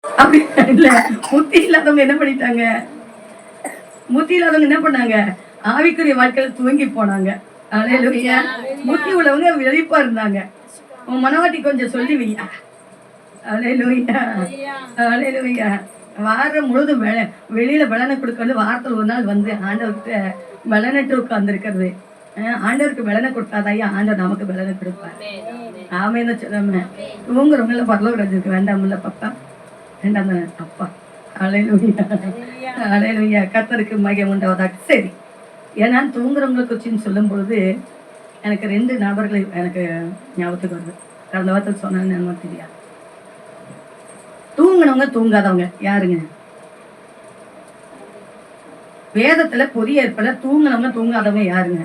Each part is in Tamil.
அப்படி இல்ல, புத்தி இல்லாதவங்க என்ன பண்ணிட்டாங்க? புத்தி இல்லாதவங்க என்ன பண்ணாங்க? ஆவிக்குரிய வாழ்க்கையில தூங்கி போனாங்க. அல்லேலூயா. புத்தி உள்ளவங்க விழிப்பா இருந்தாங்க. உன் மனவாட்டி கொஞ்சம் சொல்லி வையா. அல்லேலூயா, அல்லேலூயா. வாரம் முழுதும் வெளியில பலனை கொடுக்கறது, வாரத்தில் ஒரு நாள் வந்து ஆண்டவர்கிட்ட பலனற்று உட்கார்ந்துருக்கிறது. ஆண்டவருக்கு பலனை கொடுத்தாதையா ஆண்டவர் நமக்கு பலனை கொடுப்பார். ஆமேன்னு சொல்லாம தூங்குறவங்கள பரலோக ராஜ்யத்துக்கு வேண்டாம்ல பாப்பா, வேண்டாம் அப்பா. அல்லேலூயா, அல்லேலூயா. கர்த்தருக்கு மகிமை உண்டாவதாக. சரி, ஏன்னா தூங்குறவங்களை குறிச்சின்னு சொல்லும் பொழுது எனக்கு 2 நபர்களை எனக்கு ஞாபகத்துக்கு வருது. கடந்த வாரத்தில் சொன்னான்னு எனக்கு தெரியாது. தூங்குனவங்க தூங்காதவங்க யாருங்க? வேதத்துல புதிய ஏற்பல தூங்குனவங்க தூங்காதவங்க யாருங்க?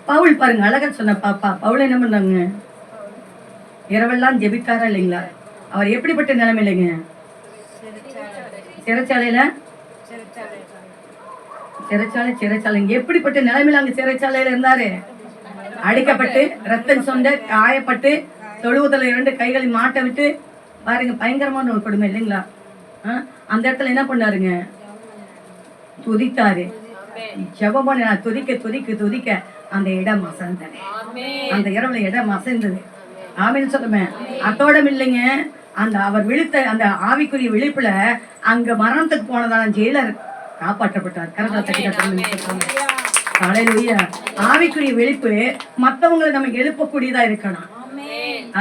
பவுல் பாருங்க, அழகா சொன்ன பாப்பா. பவுல் என்ன பண்ணாங்க? இரவெல்லாம் ஜெபித்தாரா இல்லைங்களா? அவர் எப்படிப்பட்ட நிலைமை இல்லைங்க? சிறைச்சாலையில சிறைச்சாலை எப்படிப்பட்ட நிலைமையில அங்க சிறைச்சாலையில இருந்தாரு? அடிக்கப்பட்டு, ரத்தம் சொந்த, காயப்பட்டு, தொழுவதில் 2 கைகளை மாட்ட விட்டு, பாருங்க பயங்கரமான ஒரு கொடுமை இல்லைங்களா? அந்த இடத்துல என்ன பண்ணாருங்க? துதித்தாரு, ஜெபம் பண்ண, துதிக்க துதிக்க துதிக்க அந்த இடம் அசைந்தது. அந்த இரவுல இடம் அசைந்தது. ஆமீன் சொல்லுமே. அத்தோட இல்லைங்க, அந்த அவர் விழித்த அந்த ஆவிக்குரிய விழிப்புல அங்க மரணத்துக்கு போனதான ஜெயிலர் காப்பாற்றப்பட்டார். ஹல்லேலூயா. ஆவிக்குரிய விழிப்பு மத்தவங்களை நமக்கு எழுப்பக்கூடியதா இருக்கணும்.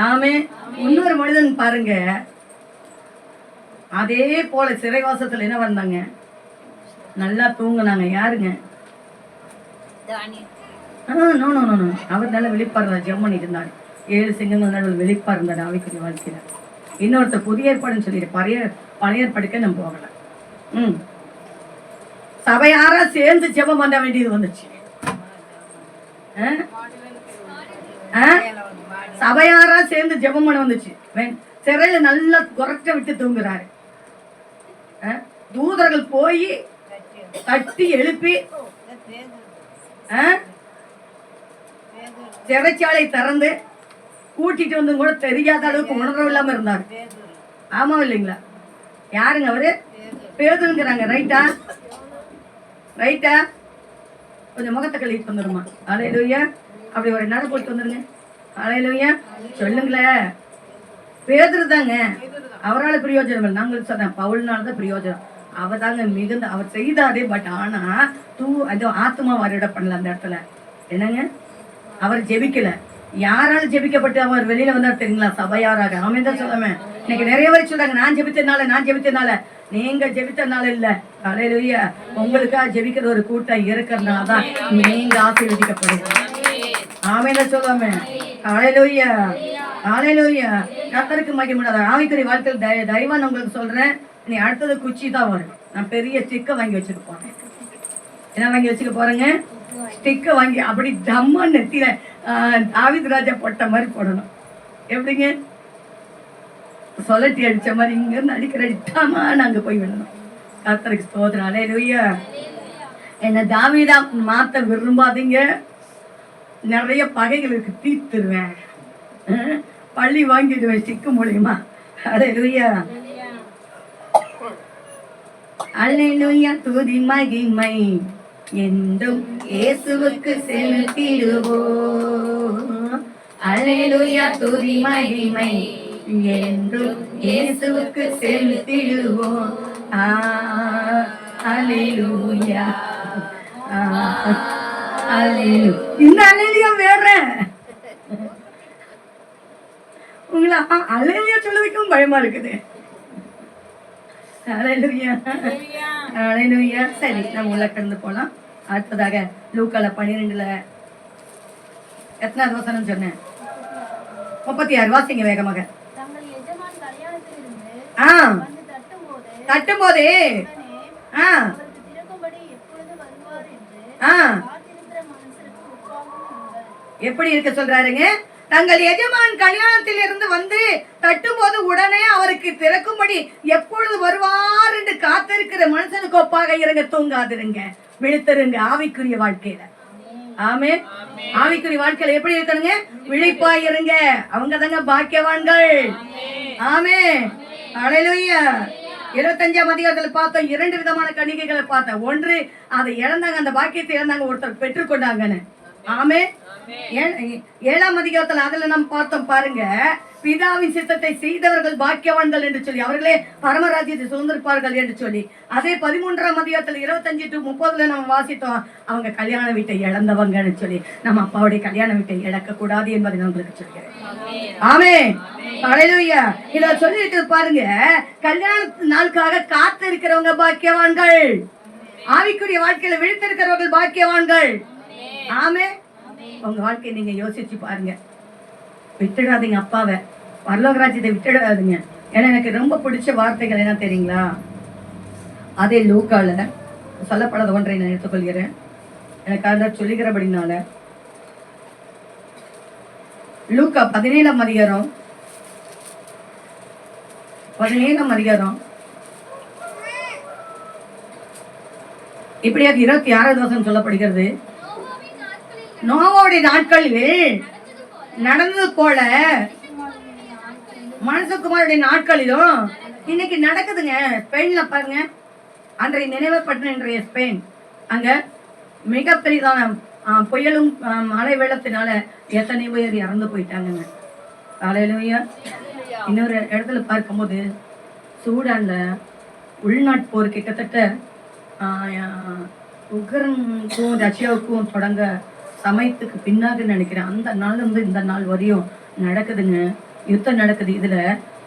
ஆமே. இன்னொரு மனிதன் பாருங்க, அதே போல சிறைவாசத்துல என்ன வந்தாங்க? நல்லா தூங்குனாங்க. யாருங்க? அவர் நல்ல வெளிப்பாரு ஜெபம் பண்ணிட்டு இருந்தாரு. 7 சிங்கங்கள் நடுவில் வெளிப்பா இருந்தாரு ஆவிக்குரிய வாழ்க்கையில. இன்னொருத்தர் புதிய ஏற்பாடுன்னு சொல்லிட்டு பழைய ஏற்பாடுக்க நம்ம போகல. சபையாரா சேர்ந்து ஜெபம் பண்ண வேண்டியது வந்துச்சு. சபையாரா சேர்ந்து ஜெபம் பண்ண வந்துச்சு. சிறையில நல்லா குறைச்ச விட்டு தூங்குறாரு. தூதர்கள் போய் தட்டி எழுப்பி சிறைச்சாலை திறந்து கூட்டிட்டு வந்து கூட தெரியாத அளவுக்கு உணர்வு இல்லாம இருந்தாரு. ஆமா இல்லைங்களா? யாருங்க அவரு? பேதுருங்கிறாங்க. ரைட்டா? ரைட்டா? கொஞ்சம் முகத்தை கழிட்டு வந்துருமா? அல்லேலூயா. அப்படி ஒரு நட போட்டு வந்துருங்க. அல்லேலூயா. சொல்லுங்களேன். பேதுரு தாங்க. அவரால் பிரயோஜனம் இல்லை. நாங்கள் சொன்னேன் பவுல்னால்தான் பிரயோஜனம். அவர் தாங்க மிகுந்த, அவர் செய்தாரு. பட் ஆனா ஆத்மா வரிட பண்ணல அந்த இடத்துல. என்னங்க? அவர் ஜெபிக்கல. யாரால ஜெபிக்கப்பட்டு அவர் வெளியில வந்தார் தெரியுங்களா? சபையாராக. ஆமென் தான் சொல்லாம. இன்னைக்கு நிறைய பேர் சொல்றாங்க நான் ஜெபித்தனால. நீங்க ஜெபித்தனால இல்ல. அல்லேலூயா. உங்களுக்கா ஜெபிக்கிற ஒரு கூட்டம் இருக்கிறதுனால தான் நீங்க ஆசீர்வதிக்கப்படுங்க. ஆமென் தான் சொல்லாம. அல்லேலூயா, அல்லேலூயா. கர்த்தருக்கு மகிமை. ஆவிக்குரிய வாழ்க்கையில் தயவான் உங்களுக்கு சொல்றேன், நீ அடுத்தது குச்சி தான் வரும். நான் பெரிய ஸ்டிக்கை வாங்கி வச்சுட்டு போறேன். என்ன வாங்கி வச்சுக்க போறேங்க? ஸ்டிக்கை வாங்கி அப்படி தம்மா நெத்தில தாவீது ராஜா போட்ட மாதிரி போடணும். எப்படிங்க? சொல்லட்டி அடிச்ச மாதிரி இங்க இருந்து அடிக்கிற அடித்தாமா நாங்க போய் விடணும். கர்த்தருக்கு ஸ்தோத்திரம். அல்லேலூயா. என்ன தாவீதா மாத்த விரும்பாதீங்க. நிறைய பகைகளுக்கு தீர்த்துருவேன். பள்ளி வாங்கிடுவேன் ஸ்டிக்கு மூலியமா. அல்லேலூயா, அல்லேலூயா. துதி மகிமை என்றும் இயேசுவுக்கு செலுத்திடுவோம். அல்லேலூயா. துதி மகிமை என்றும் இயேசுவுக்கு செலுத்திடுவோம். அல்லேலூயா, அல்லேலூயா. இந்த அல்லேலூயா வேற. உங்களை அல்லேலூயா சொல்ல வைக்கவும் பயமா இருக்குது. அல்லேலூயா, அல்லேலூயா. சரி, நம்ம உள்ள கடந்து போலாம். அடுத்ததாக லூக்கால 12ல எத்தனாவது வசனம் சொன்னேன்? 36. வாசிங்க வேகமாக. தட்டும் போதே எப்படி இருக்க சொல்றாருங்க? தங்கள் எஜமான் கல்யாணத்தில் இருந்து வந்து தட்டும் போது உடனே அவருக்கு திறக்கும்படி எப்பொழுது வருவார் என்று காத்திருக்கிற மனுஷனுக்கு ஒப்பாக இருங்க. தூங்காதிருங்க, விழித்திருங்க ஆவிக்குரிய வாழ்க்கையில. ஆமே. ஆவிக்குரிய வாழ்க்கையில எப்படி இருக்கணுங்க? விழிப்பா இருங்க. அவங்க தாங்க பாக்கியவான்கள். ஆமே. ஹல்லேலூயா. 25ஆம் அதிகாரத்துல பார்த்தோம், 2 விதமான கன்னிகைகளை பார்த்தோம். ஒன்று, அதை இழந்தாங்க, அந்த பாக்கியத்தை இழந்தாங்க, ஒருத்தர் பெற்றுக்கொண்டாங்கன்னு. ஆமே. 7ஆம் அதிகாரத்துல அதுல நம்ம பார்த்தோம் பாருங்க, பிதாவின் சித்தத்தை செய்தவர்கள் பாக்கியவான்கள் என்று சொல்லி, அவர்களே பரமராஜ்யத்தை சுதந்திரிப்பார்கள் என்று சொல்லி. அதே 13ஆம் அதிகாரத்துல 25 to 30 நம்ம வாசித்தோம், அவங்க கல்யாண வீட்டை இழந்தவங்கன்னு சொல்லி. நம்ம அப்பாவுடைய கல்யாண வீட்டை இழக்க கூடாது என்பதை நான் உங்களுக்கு சொல்கிறேன். ஆமே. ஹல்லேலூயா. இத சொல்லிட்டு பாருங்க, கல்யாண நாளுக்காக காத்து இருக்கிறவங்க பாக்கியவான்கள். ஆவிக்குரிய வாழ்க்கையில விழித்திருக்கிறவர்கள் பாக்கியவான்கள். ஆமே. உங்க வாழ்க்கையை நீங்க யோசிச்சு பாருங்க. விட்டுடாதீங்க அப்பாவை, பரலோக ராஜ்யத்தை விட்டுடாதீங்க. ஏன்னா எனக்கு ரொம்ப பிடிச்ச வார்த்தைகள் என்ன தெரியுங்களா? அதே லூக்கால சொல்லப்படாத ஒன்றை நான் எடுத்துக்கொள்கிறேன், எனக்கு அதை சொல்லுகிறபடினால. லூக்கா 17ஆம் அதிகாரம், 17ஆம் அதிகாரம் இப்படியாக 26வது வசனம் சொல்லப்படுகிறது. நோவாவுடைய நாட்களில் நடந்தது போல மனுஷகுமாருடைய நாட்களிலும் இன்னைக்கு நடக்குதுங்க. ஸ்பெயின்ல பாருங்க, அன்றைய நினைவுபட்டின இன்றைய ஸ்பெயின், அங்க மிகப்பெரியதான புயலும் மழை வெள்ளத்தினால எத்தனை பேர் இறந்து போயிட்டாங்க. ஹல்லேலூயா. இன்னொரு இடத்துல பார்க்கும்போது சூடான்ல உள்நாட்டு போர் கிட்டத்தட்ட உக்ரைனுக்கும் ரஷ்யாவுக்கும் தொடங்க சமயத்துக்கு பின்னாக நினைக்கிறேன். அந்த நாள்ல இருந்து இந்த நாள் வரையும் நடக்குதுங்க, யுத்தம் நடக்குது. இதுல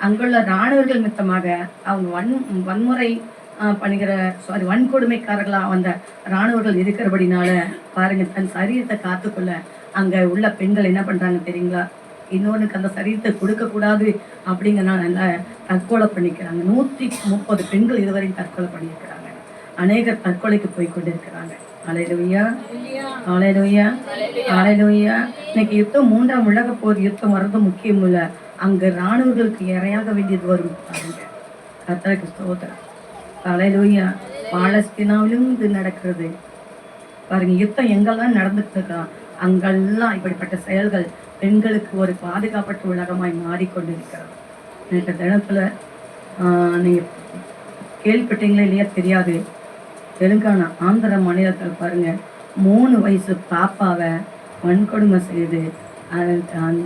அங்குள்ள இராணுவர்கள் மித்தமாக அவங்க வன்முறை பண்ணுகிற வன்கொடுமைக்காரர்களா வந்த இராணுவர்கள் இருக்கிறபடினால பாருங்க, தன் சரீரத்தை காத்துக்கொள்ள அங்க உள்ள பெண்கள் என்ன பண்றாங்க தெரியுங்களா? இன்னொன்னுக்கு அந்த சரீரத்தை கொடுக்க கூடாது அப்படிங்கிறனால தற்கொலை பண்ணிக்கிறாங்க. 130 பெண்கள் இதுவரையும் தற்கொலை பண்ணியிருக்கிறாங்க. அநேகர் தற்கொலைக்கு போய் கொண்டிருக்கிறாங்க. ஹல்லேலூயா. ஹல்லேலூயா. ஹல்லேலூயா. இன்னைக்கு யுத்தம் 3ஆம் உலக போர் யுத்தம் வர்றது முக்கியம் இல்ல, அங்க இராணுவர்களுக்கு இரையாக வேண்டியது வரும் பாருங்க. கர்த்தருக்கு ஸ்தோத்திரம். ஹல்லேலூயா. பாலஸ்தீனாவிலும் இது நடக்கிறது பாருங்க. யுத்தம் எங்கெல்லாம் நடந்துட்டு இருக்கா அங்கெல்லாம் இப்படிப்பட்ட செயல்கள் பெண்களுக்கு ஒரு பாதுகாப்பற்ற உலகமாய் மாறிக்கொண்டிருக்கிறது. நேற்று தினத்துல நீங்க கேள்விப்பட்டீங்களா இல்லையா தெரியாது, தெலுங்கானா ஆந்திர மாநிலத்தில் பாருங்க, 3 வயசு பாப்பாவை வன்கொடுமை செய்து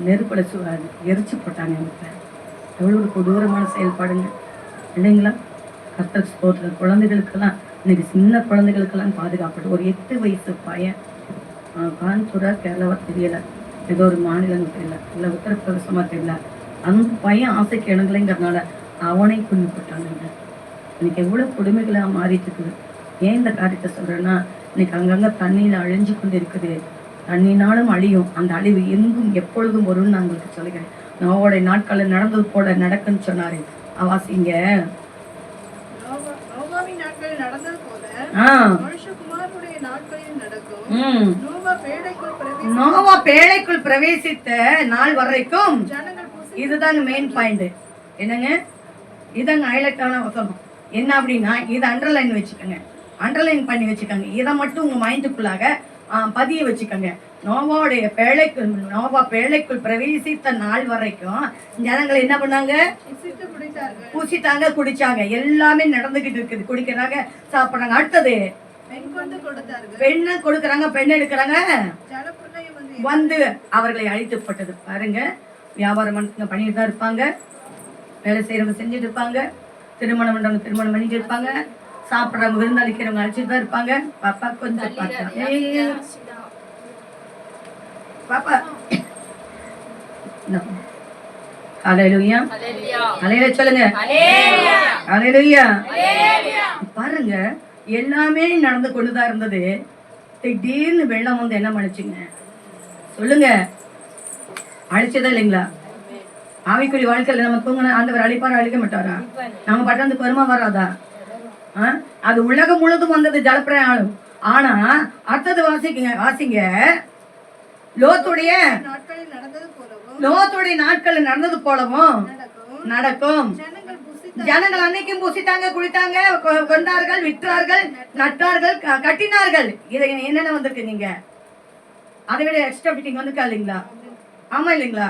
நெருப்புல எரிச்சு போட்டாங்க. எவ்வளவு கொடூரமான செயல்பாடுங்க இல்லைங்களா? கர்த்தருக்கு ஸ்தோத்திரம். குழந்தைகளுக்கெல்லாம் இன்னைக்கு சின்ன குழந்தைகளுக்கெல்லாம் பாதுகாப்பட்டு ஒரு 8 வயசு பையன், கான்பூரா கேரளாவா தெரியல, ஏதோ ஒரு மாநிலம் தெரியல, இல்லை உத்தரப்பிரதேசமா தெரியல, அந்த பையன் ஆசைக்கு இணங்கலைங்கிறதுனால அவனை கொண்டு போட்டாங்க. இன்னைக்கு எவ்வளவு கொடுமைகளாக மாறிட்டு இருக்குது. ஏன் இந்த காரியத்தை சொல்றேன்னா, இன்னைக்கு அங்கங்க தண்ணியில அழிஞ்சு கொண்டு இருக்குது. தண்ணினாலும் அழியும், அந்த அழிவு எங்கும் எப்பொழுதும் வரும்னு நான் உங்களுக்கு சொல்லுகிறேன். நோவோடைய நாட்களில் நடந்தது போல நடக்குன்னு சொன்னாரு. அவாசிங்க நோவா பேழைக்குள் பிரவேசித்த நாள் வரைக்கும் இதுதாங்க மெயின் பாயிண்ட். என்னங்க, இதாங்க ஹைலைட்டான வசனம். என்ன அப்படின்னா, இதை அண்டர்லைன் வச்சுக்கோங்க, அண்டர்லைன் பண்ணி வச்சுக்கோங்க. இதை மட்டும் உங்க மைண்டுக்குள்ளாக பதிய வச்சுக்கோங்க. நோவா பேழைக்குள் பிரவேசித்த நாள் வரைக்கும் ஜனங்கள் என்ன பண்ணாங்க? புசித்தாங்க, குடிச்சாங்க, எல்லாமே நடந்துகிட்டு இருக்குது. குடிக்கிறாங்க, சாப்பிடுறாங்க. அடுத்தது பெண்ணை கொடுக்கறாங்க, பெண் எடுக்கிறாங்க, வந்து அவர்களை அழித்துப்பட்டது பாருங்க. வியாபாரம் பண்ணிட்டு தான் இருப்பாங்க, வேலை செய்யறவங்க செஞ்சுட்டு இருப்பாங்க, திருமணம் பண்றவங்க திருமணம் பண்ணிட்டு இருப்பாங்க, சாப்பிட்றவங்க விருந்தளிக்கிறவங்க அழைச்சிட்டு தான் இருப்பாங்க. பாப்பா கொஞ்சம் பாப்பா ஹல்லேலூயா. ஹல்லேலூயா சொல்லுங்க. ஹல்லேலூயா. பாருங்க, எல்லாமே நடந்து கொண்டுதான் இருந்தது. திடீர்னு வெள்ளம் வந்து என்ன பண்ணுச்சுங்க சொல்லுங்க? அழிச்சதா இல்லைங்களா? ஆவிக்குரிய வாழ்க்கையில நம்ம தூங்கின ஆண்டவர் அழிப்பாரா, அழிக்க மாட்டாரா? நம்ம பட்டந்து பெருமை வராதா? அது உலகம் முழுதும் வந்தது ஜலப்பிரயாணம். ஆனா அடுத்தது வாசிங்க, லோத்துடைய நாட்கள் நடந்தது போலவும் நடக்கும். ஜனங்கள் அன்னைக்கும் புசித்தாங்க, குடித்தாங்க, கொண்டார்கள், விற்றார்கள், நட்டார்கள், கட்டினார்கள். இதை என்னென்ன வந்திருக்கு? நீங்க அதை விட எக்ஸ்ட்ரா ஃபிட்டிங் வந்துக்கா இல்லைங்களா? ஆமா இல்லைங்களா?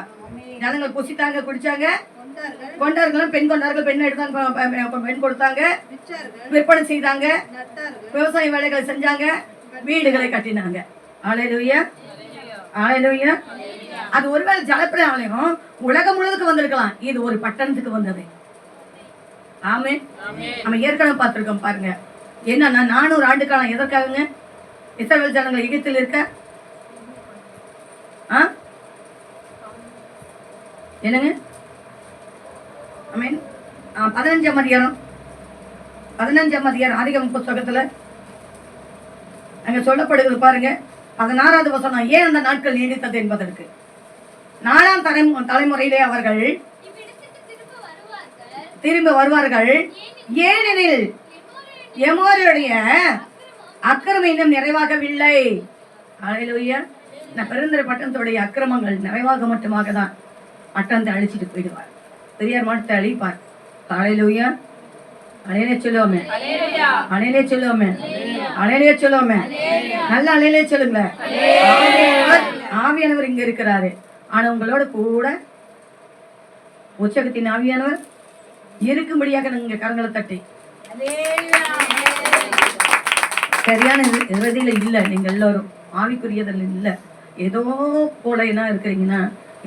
ஜனங்கள் புசித்தாங்க, குடிச்சாங்க, கொண்டார்கள், பெண் கொண்டார்கள், பெண் எடுத்தாங்க, பெண் கொடுத்தாங்க, விற்பனை செய்தாங்க, விவசாய வேலைகளை செஞ்சாங்க, வீடுகளை கட்டினாங்க. அல்லேலூயா, அல்லேலூயா. அது ஒருவேளை ஜலப்பிரளயம் உலகம் முழுவதுக்கு வந்திருக்கலாம், இது ஒரு பட்டணத்துக்கு வந்தது. ஆமென். நம்ம ஏற்கனவே பார்த்திருக்கோம் பாருங்க. என்னன்னா 400 ஆண்டு காலம் எதற்காகங்க? இஸ்ரவேல் ஜனங்கள் எகிப்தில் இருக்க என்னங்க? ஆமென். 15ஆம் அதிகாரம் ஆதியாகமம் புத்தகத்துல அங்க சொல்லப்படுகிறது பாருங்க. 16வது வசனம். ஏன் அந்த நாட்கள் நீடித்தது என்பதற்கு 4ஆம் தலைமுறையிலே அவர்கள் திரும்ப வருவார்கள். ஏனெனில் எமோரியருடைய அக்கிரமம் இன்னும் நிறைவாகவில்லை. அல்லேலூயா. நான் பெருந்திர பட்டணத்துடைய அக்கிரமங்கள் நிறைவாக மட்டுமாக தான் பட்டணத்தை அழிச்சிட்டு போயிடுவார். பெரியார் மாட்டத்தை அழிப்பார். அல்லேலூயா. அலையிலே சொல்லுவோமே, அலையிலே சொல்லுவோமே, அலையிலே சொல்லுவோமே, நல்ல அலையிலே சொல்லுங்க. ஆவியானவர் இங்க இருக்கிறாரு. ஆனா உங்களோட கூட உச்சகத்தின் ஆவியானவர் இருக்கும்படியாக நீங்க கரங்களை தட்டி. சரியான இறுதியில இல்ல, நீங்க எல்லாரும் ஆவிக்குரியதில் இல்ல. ஏதோ போல என்ன இருக்கிறீங்கன்னா,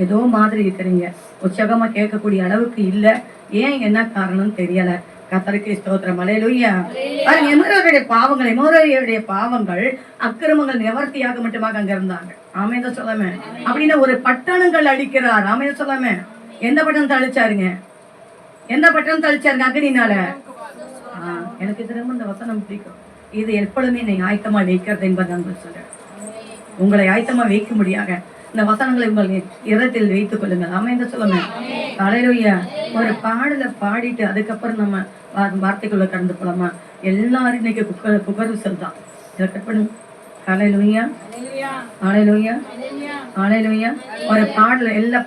ஏதோ மாதிரி இருக்கிறீங்க. உற்சாகமா கேட்கக்கூடிய அளவுக்கு இல்ல. ஏன் என்ன காரணம் தெரியல. கர்த்தருக்கு ஸ்தோத்திரம். அல்லேலூயா. எமோரியருடைய பாவங்கள் அக்கிரமங்கள் நிவர்த்தியாக மட்டுமாக அங்க இருந்தாங்க. ஆமென் சொல்லாம. அப்படின்னா ஒரு பட்டணங்கள் அழிக்கிறார். ஆமென் சொல்லாம. எந்த பட்டணத்தை அழிச்சாருங்க? எந்த பட்டணத்தை அழிச்சாருங்க? அக்னினால. எனக்கு திரும்ப இந்த வசனம் பிடிக்கும். இது எப்பொழுதுமே நீ ஆயத்தமா வைக்கிறது என்பது நான் சொல்றேன். உங்களை ஆயத்தமா வைக்கும்படியாக இந்த வசனங்களை உங்கள் இதயத்தில் வைத்துக் கொள்ளுங்கள். ஆமென் சொல்லுங்க. அல்லேலூயா. ஒரு பாடலை பாடிட்டு அதுக்கப்புறம் நம்ம வார்த்தைக்குள்ள கடந்து போலாமா? எல்லாரும் இன்னைக்கு குக்கர் விசில் தான். இதை கட் பண்ணுங்க. அல்லேலூயா, அல்லேலூயா, அல்லேலூயா. ஒரு பாடல எல்லா